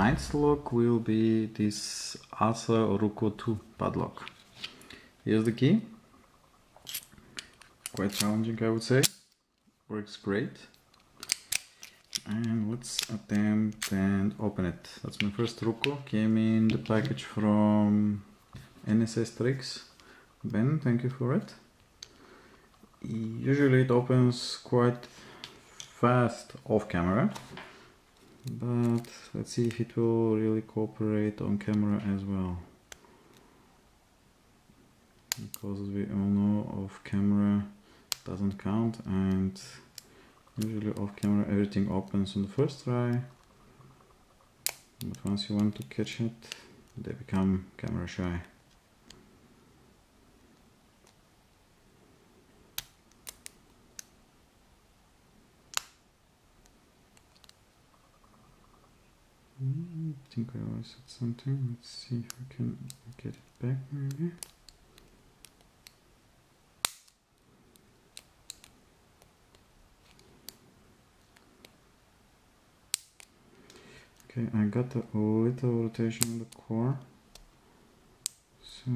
ninth lock will be this ASA Ruko 2 padlock. Here's the key. Quite challenging, I would say. Works great. And let's attempt and open it. That's my first Ruko. Came in the package from NSS Trigz. Ben, thank you for it. Usually it opens quite fast off camera, but let's see if it will really cooperate on camera as well, because as we all know, off camera doesn't count, and usually off camera everything opens on the first try, but once you want to catch it they become camera shy. I think I always said something. Let's see if I can get it back maybe. Okay, I got a little rotation on the core. So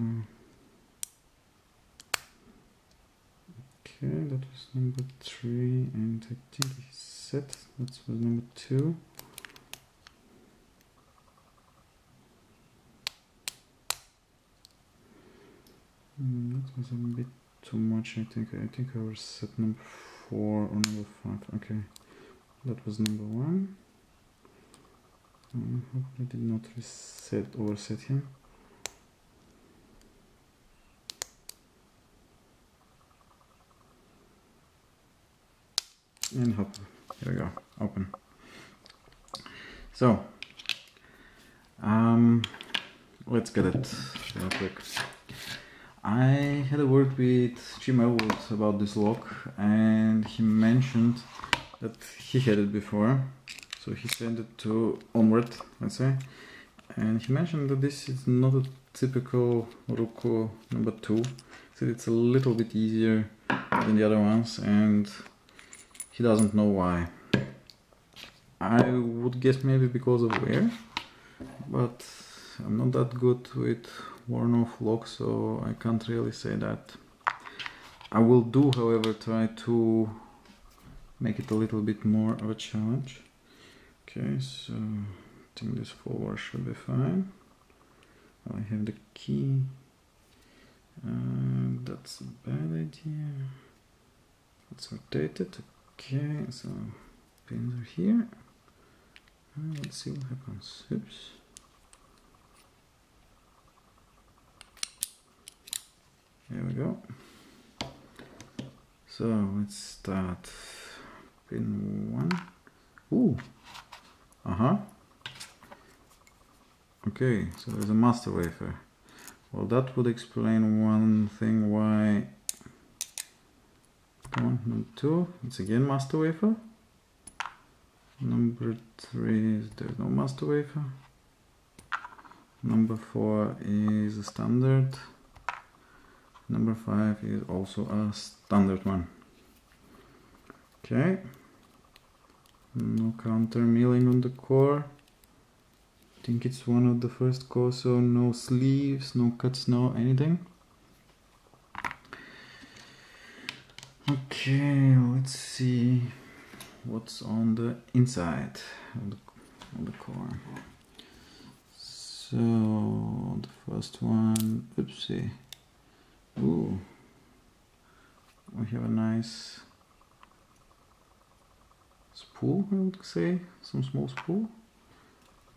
okay, that was number 3, and I think he said that was number 2. That was a bit too much, I think. I think I was set number 4 or number 5. Okay, that was number 1. I hope I did not overset him. And hop. Here we go. Open. So, let's get it real quick. I had a word with Jim Elwood about this lock, and he mentioned that he had it before, so he sent it to Onward, let's say, and he mentioned that this is not a typical Ruko number 2. He said it's a little bit easier than the other ones, and he doesn't know why. I would guess maybe because of wear, but I'm not that good with worn off lock, so I can't really say that. I will do, however, try to make it a little bit more of a challenge. Okay, so I think this forward should be fine. I have the key. That's a bad idea. Let's rotate it. Okay, so pins are here. Let's see what happens. Oops. There we go. So let's start pin 1. Ooh. Okay, so there's a master wafer. Well, that would explain one thing why. Come on, number 2. It's again master wafer. Number 3 is there's no master wafer. Number 4 is a standard. Number 5 is also a standard one. Okay. No counter milling on the core. I think it's one of the first cores, so no sleeves, no cuts, no anything. Okay, let's see what's on the inside of the core. So the first one, oopsie. Ooh, we have a nice spool, I would say, some small spool.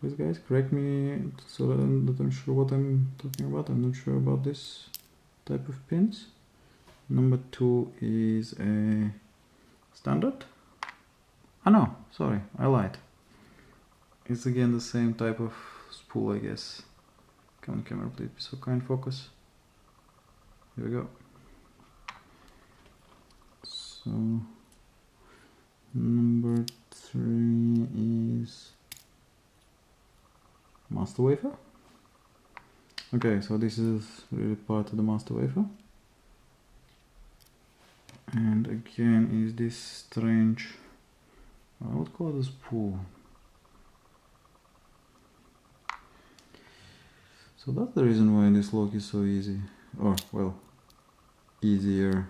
Please guys, correct me so that I'm sure what I'm talking about. I'm not sure about this type of pins. Number 2 is a standard. Oh no, sorry, I lied. It's again the same type of spool, I guess. Come on camera, please be so kind, focus. Here we go. So number 3 is master wafer. Okay, so this is really part of the master wafer. And again is this strange, I would call it a spool. So that's the reason why this lock is so easy, or well, easier.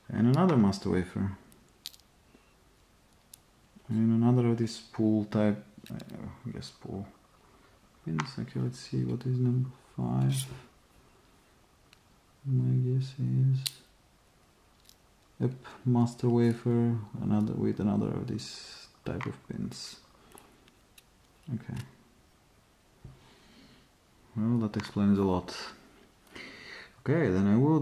And another master wafer. And another of these spool type, I guess spool pins. Okay, let's see what is number 5. My guess is, yep, master wafer, another with another of these type of pins. Okay. Well, that explains a lot. Okay, then I will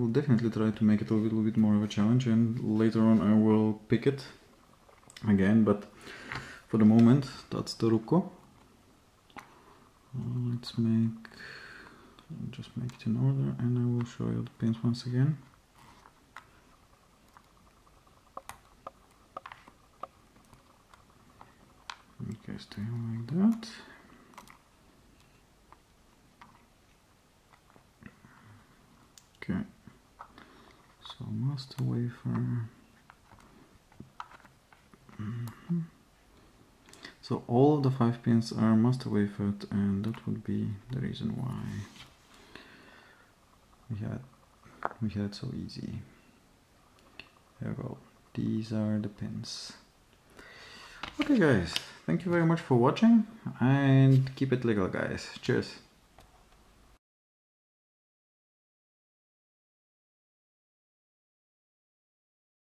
definitely try to make it a little bit more of a challenge, and later on I will pick it again, but for the moment that's the Ruko. Let's just make it in order, and I will show you the pins once again. Okay, stay like that. Okay, so master wafer. So all of the 5 pins are master wafered, and that would be the reason why we had it so easy. There we go. These are the pins. Okay guys, thank you very much for watching, and keep it legal guys. Cheers.